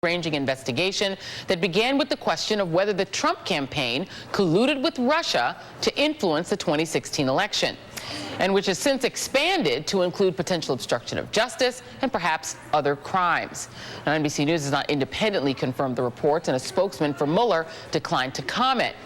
ranging investigation that began with the question of whether the Trump campaign colluded with Russia to influence the 2016 election, and which has since expanded to include potential obstruction of justice and perhaps other crimes. Now, NBC News has not independently confirmed the reports, and a spokesman for Mueller declined to comment.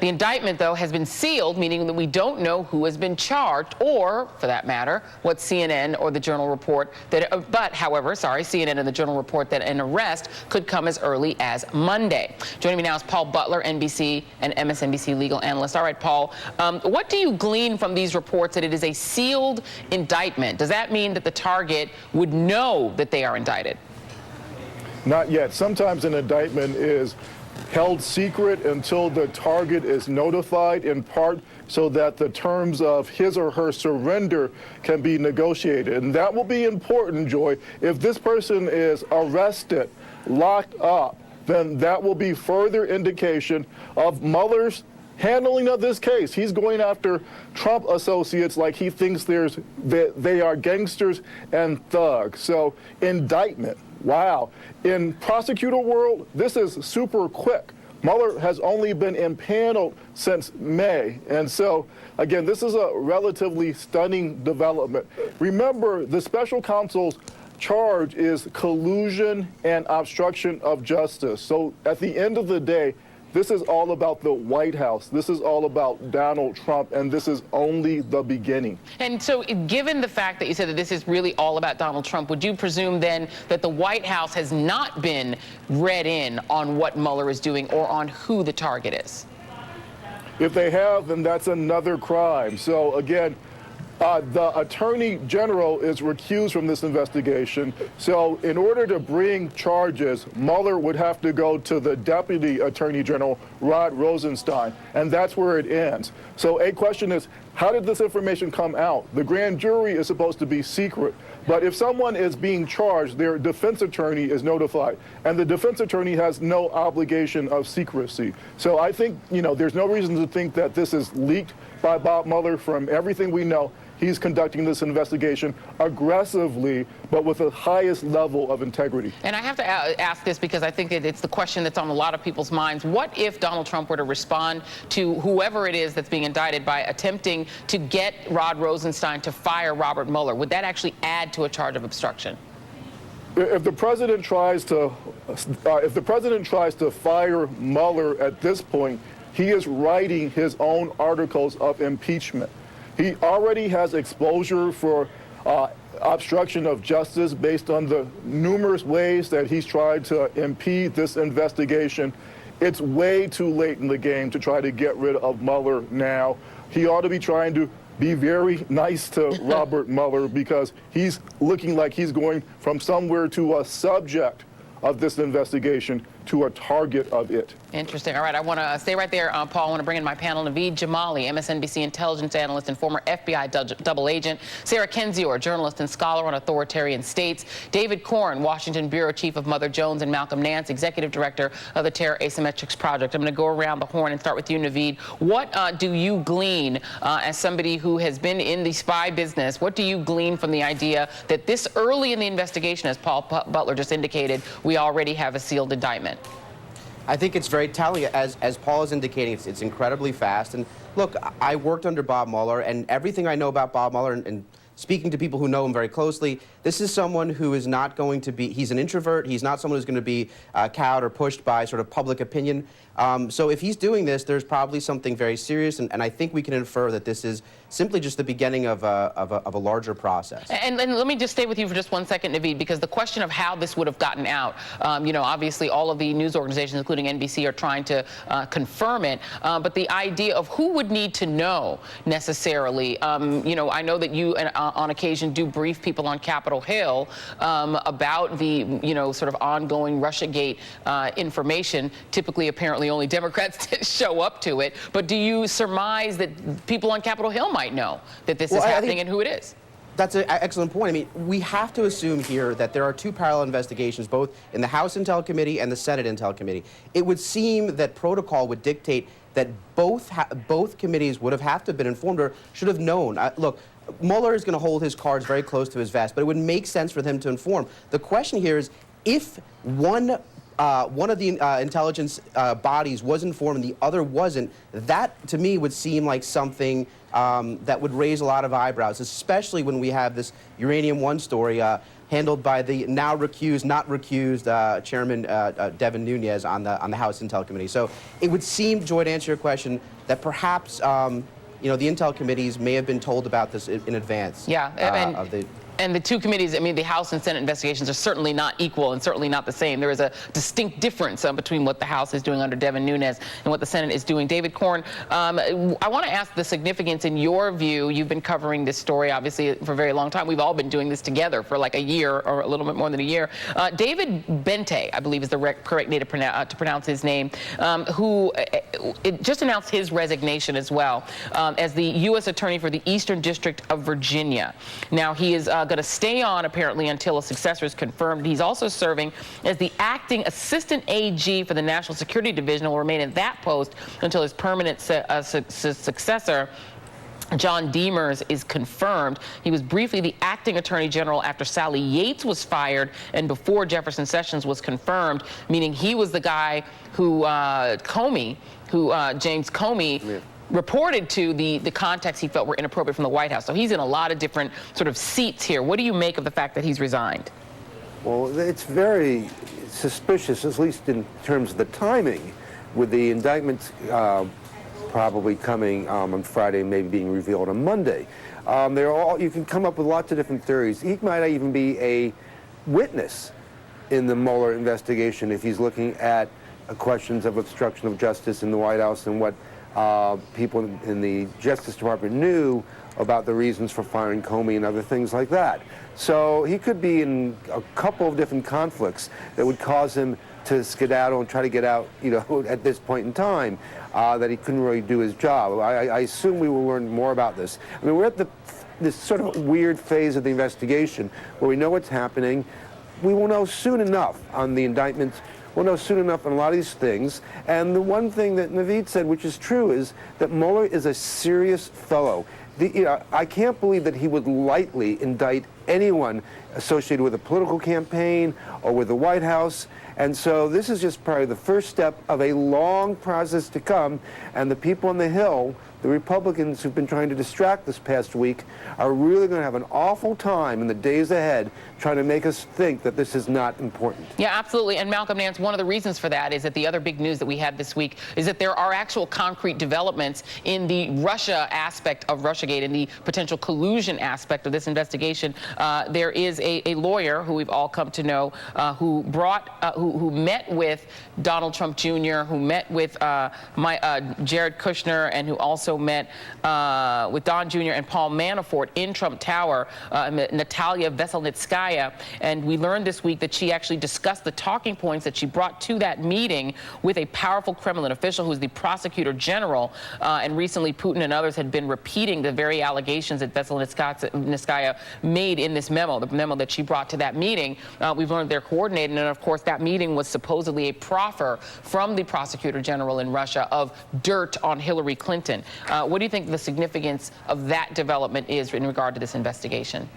The indictment, though, has been sealed, meaning that we don't know who has been charged or, for that matter, what CNN or the Journal report that, CNN and the Journal report that an arrest could come as early as Monday. Joining me now is Paul Butler, NBC and MSNBC legal analyst. All right, Paul, what do you glean from these reports that it is a sealed indictment? Does that mean that the target would know that they are indicted? Not yet. Sometimes an indictment is held secret until the target is notified, in part so that the terms of his or her surrender can be negotiated. And that will be important, Joy. If this person is arrested, locked up, then that will be further indication of Mueller's handling of this case. He's going after Trump associates like he thinks they are gangsters and thugs. So indictment. Wow. In prosecutor world, this is super quick. Mueller has only been impaneled since May. And so, again, this is a relatively stunning development. Remember, the special counsel's charge is collusion and obstruction of justice. So at the end of the day, this is all about the White House. This is all about Donald Trump, and this is only the beginning. And so, given the fact that you said that this is really all about Donald Trump, would you presume then that the White House has not been read in on what Mueller is doing or on who the target is? If they have, then that's another crime. So again, the Attorney General is recused from this investigation. So in order to bring charges, Mueller would have to go to the Deputy Attorney General, Rod Rosenstein, and that's where it ends. So a question is, how did this information come out? The grand jury is supposed to be secret, but if someone is being charged, their defense attorney is notified, and the defense attorney has no obligation of secrecy. So I think, there's no reason to think that this is leaked by Bob Mueller. From everything we know, he's conducting this investigation aggressively, but with the highest level of integrity. And I have to ask this because I think that it's the question that's on a lot of people's minds. What if Donald Trump were to respond to whoever it is that's being indicted by attempting to get Rod Rosenstein to fire Robert Mueller? Would that actually add to a charge of obstruction? If the president tries to fire Mueller at this point, he is writing his own articles of impeachment. He already has exposure for obstruction of justice based on the numerous ways that he's tried to impede this investigation. It's way too late in the game to try to get rid of Mueller now. He ought to be trying to be very nice to Robert Mueller, because he's looking like he's going from somewhere to a subject of this investigation to a target of it. Interesting. All right, I want to stay right there, Paul. I want to bring in my panel: Naveed Jamali, MSNBC intelligence analyst and former FBI double agent; Sarah Kendzior, journalist and scholar on authoritarian states; David Corn, Washington bureau chief of Mother Jones; and Malcolm Nance, executive director of the Terror Asymmetrics Project. I'm going to go around the horn and start with you, Naveed. What do you glean as somebody who has been in the spy business? What do you glean from the idea that this early in the investigation, as Paul Butler just indicated, we already have a sealed indictment? I think it's very telling. As Paul is indicating, it's incredibly fast. And look, I worked under Bob Mueller, and everything I know about Bob Mueller, and speaking to people who know him very closely, this is someone who is not going to be, he's an introvert, he's not someone who's going to be cowed or pushed by sort of public opinion. So if he's doing this, there's probably something very serious, and I think we can infer that this is simply just the beginning of a larger process. And let me just stay with you for just 1 second, Naveed, because the question of how this would have gotten out, obviously all of the news organizations, including NBC, are trying to confirm it, but the idea of who would need to know necessarily, I know that you on occasion do brief people on Capitol Hill about the, sort of ongoing Russiagate information. Typically, apparently, only Democrats show up to it. But do you surmise that people on Capitol Hill might know that this is happening and who it is? That's an excellent point. I mean, we have to assume here that there are two parallel investigations, both in the House Intel Committee and the Senate Intel Committee. It would seem that protocol would dictate that both committees would have to have been informed or should have known. Look, Mueller is going to hold his cards very close to his vest, but it would make sense for them to inform. The question here is if one of the intelligence bodies was informed and the other wasn't, that to me would seem like something that would raise a lot of eyebrows, especially when we have this Uranium One story handled by the now recused, not recused Chairman Devin Nunes on the House Intel Committee. So it would seem, Joy, to answer your question, that perhaps you know, the Intel committees may have been told about this in advance. Yeah, and the two committees, I mean, the House and Senate investigations are certainly not equal and certainly not the same. There is a distinct difference between what the House is doing under Devin Nunes and what the Senate is doing. David Corn, I want to ask the significance in your view. You've been covering this story, obviously, for a very long time. We've all been doing this together for like a year or a little bit more than a year. David Bente, I believe is the correct way to pronounce his name, who just announced his resignation as well as the U.S. Attorney for the Eastern District of Virginia. Now, he is going to stay on apparently until a successor is confirmed. He's also serving as the acting assistant AG for the National Security Division and will remain in that post until his permanent successor, John Demers, is confirmed. He was briefly the acting attorney general after Sally Yates was fired and before Jefferson Sessions was confirmed, meaning he was the guy who James Comey reported to the contacts he felt were inappropriate from the White House. So he's in a lot of different sort of seats here. What do you make of the fact that he's resigned? Well, it's very suspicious, at least in terms of the timing, with the indictments probably coming on Friday, maybe being revealed on Monday. You can come up with lots of different theories. He might even be a witness in the Mueller investigation if he's looking at questions of obstruction of justice in the White House and what people in the Justice Department knew about the reasons for firing Comey and other things like that. So he could be in a couple of different conflicts that would cause him to skedaddle and try to get out, you know, at this point in time, that he couldn't really do his job. I assume we will learn more about this. I mean, we're at this sort of weird phase of the investigation where we know what's happening. We will know soon enough on the indictments. We'll know soon enough on a lot of these things. And the one thing that Naveed said, which is true, is that Mueller is a serious fellow. I can't believe that he would lightly indict anyone associated with a political campaign or with the White House. And so this is just probably the first step of a long process to come. And the people on the Hill, the Republicans who've been trying to distract this past week, are really going to have an awful time in the days ahead trying to make us think that this is not important. Yeah, absolutely. And Malcolm Nance, one of the reasons for that is that the other big news that we had this week is that there are actual concrete developments in the Russia aspect of Russiagate, in the potential collusion aspect of this investigation. There is a lawyer who we've all come to know who met with Donald Trump Jr., who met with Jared Kushner, and who also met with Don Jr. and Paul Manafort in Trump Tower, Natalia Veselnitskaya. And we learned this week that she actually discussed the talking points that she brought to that meeting with a powerful Kremlin official who's the prosecutor general. And recently, Putin and others had been repeating the very allegations that Veselnitskaya made in this memo, the memo that she brought to that meeting. We've learned they're coordinated. And of course, that meeting was supposedly a proffer from the prosecutor general in Russia of dirt on Hillary Clinton. What do you think the significance of that development is in regard to this investigation?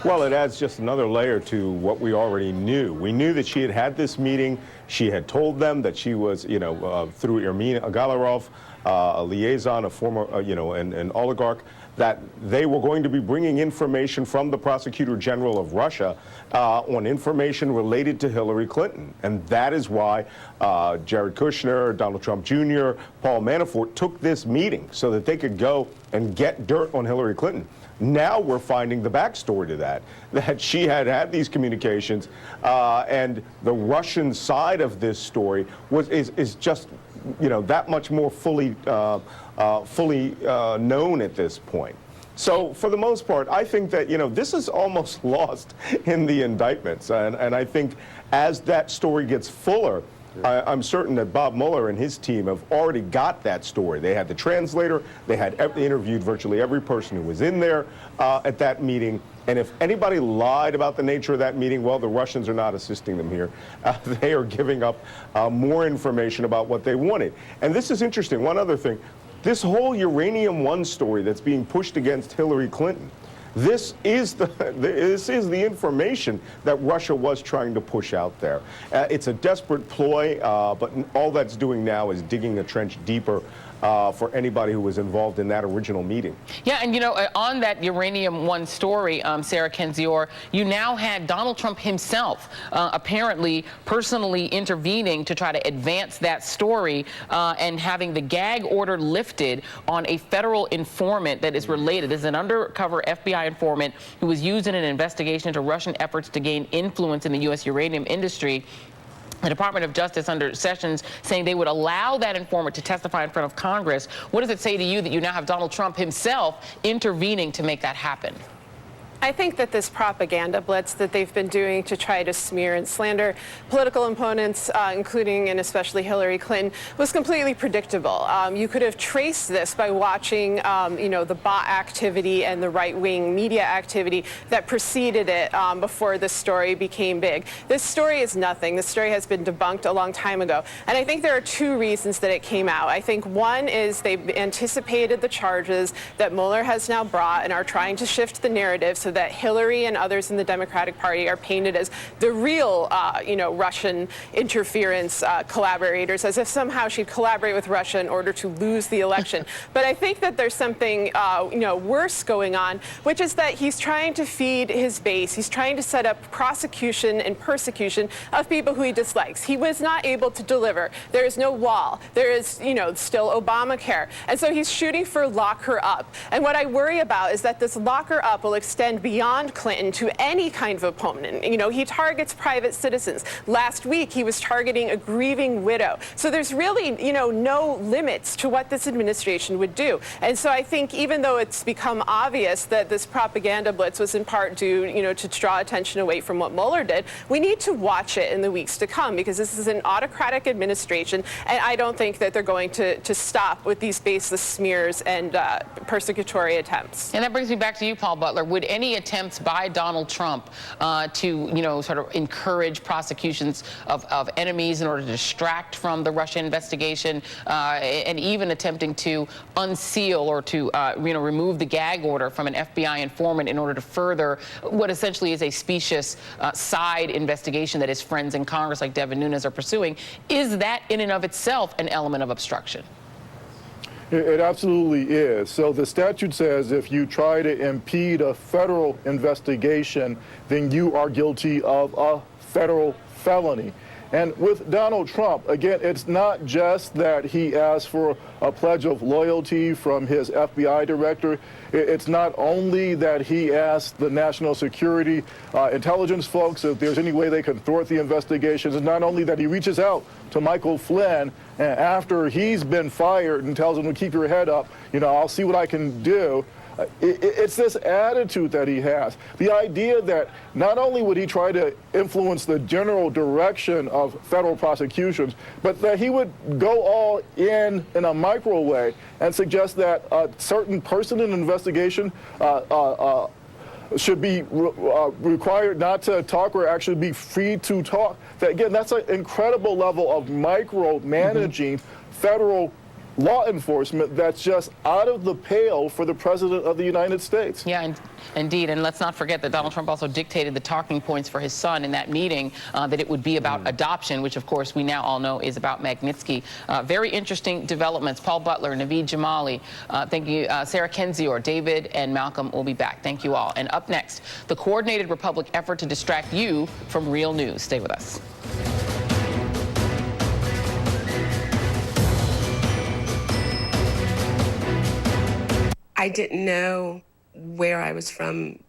Well, it adds just another layer to what we already knew. We knew that she had had this meeting. She had told them that she was, through Ermin Agalarov, a liaison, a former, an oligarch, that they were going to be bringing information from the prosecutor general of Russia on information related to Hillary Clinton. And that is why Jared Kushner, Donald Trump Jr., Paul Manafort took this meeting so that they could go and get dirt on Hillary Clinton. Now we're finding the backstory to that she had these communications, and the Russian side of this story is just, that much more fully known at this point. So for the most part, I think that, this is almost lost in the indictments. And I think as that story gets fuller, I'm certain that Bob Mueller and his team have already got that story. They had the translator. They had interviewed virtually every person who was in there at that meeting. And if anybody lied about the nature of that meeting, well, the Russians are not assisting them here. They are giving up more information about what they wanted. And this is interesting. One other thing. This whole Uranium One story that's being pushed against Hillary Clinton, This is the information that Russia was trying to push out there. It's a desperate ploy, but all that's doing now is digging a trench deeper for anybody who was involved in that original meeting. Yeah, and on that Uranium One story, Sarah Kendzior, you now had Donald Trump himself apparently personally intervening to try to advance that story and having the gag order lifted on a federal informant that is related. This is an undercover FBI informant who was used in an investigation into Russian efforts to gain influence in the U.S. uranium industry. The Department of Justice under Sessions saying they would allow that informant to testify in front of Congress. What does it say to you that you now have Donald Trump himself intervening to make that happen? I think that this propaganda blitz that they've been doing to try to smear and slander political opponents, including and especially Hillary Clinton, was completely predictable. You could have traced this by watching, the bot activity and the right-wing media activity that preceded it before this story became big. This story is nothing. This story has been debunked a long time ago. And I think there are two reasons that it came out. I think one is they've anticipated the charges that Mueller has now brought and are trying to shift the narrative so that Hillary and others in the Democratic Party are painted as the real, Russian interference collaborators, as if somehow she'd collaborate with Russia in order to lose the election. But I think that there's something, worse going on, which is that he's trying to feed his base. He's trying to set up prosecution and persecution of people who he dislikes. He was not able to deliver. There is no wall. There is, still Obamacare. And so he's shooting for lock her up. And what I worry about is that this lock her up will extend beyond Clinton to any kind of opponent. He targets private citizens. Last week, he was targeting a grieving widow. So there's really, no limits to what this administration would do. And so I think even though it's become obvious that this propaganda blitz was in part due, to draw attention away from what Mueller did, we need to watch it in the weeks to come because this is an autocratic administration, and I don't think that they're going to stop with these baseless smears and persecutory attempts. And that brings me back to you, Paul Butler. Would any attempts by Donald Trump to, sort of encourage prosecutions of enemies in order to distract from the Russia investigation, and even attempting to unseal or to, remove the gag order from an FBI informant in order to further what essentially is a specious side investigation that his friends in Congress like Devin Nunes are pursuing, is that in and of itself an element of obstruction? It absolutely is. So the statute says if you try to impede a federal investigation, then you are guilty of a federal felony. And with Donald Trump, again, it's not just that he asked for a pledge of loyalty from his FBI director. It's not only that he asked the national security intelligence folks if there's any way they can thwart the investigations. It's not only that he reaches out to Michael Flynn after he's been fired and tells him to keep your head up, I'll see what I can do. It's this attitude that he has. The idea that not only would he try to influence the general direction of federal prosecutions, but that he would go all in a micro way and suggest that a certain person in an investigation should be required not to talk or actually be free to talk. That, again, that's an incredible level of micromanaging federal law enforcement that's just out of the pale for the President of the United States. Yeah, indeed. And let's not forget that Donald Trump also dictated the talking points for his son in that meeting, that it would be about adoption, which, of course, we now all know is about Magnitsky. Very interesting developments. Paul Butler, Naveed Jamali, thank you. Sarah Kendzior, David, and Malcolm will be back. Thank you all. And up next, the coordinated Republic effort to distract you from real news. Stay with us. I didn't know where I was from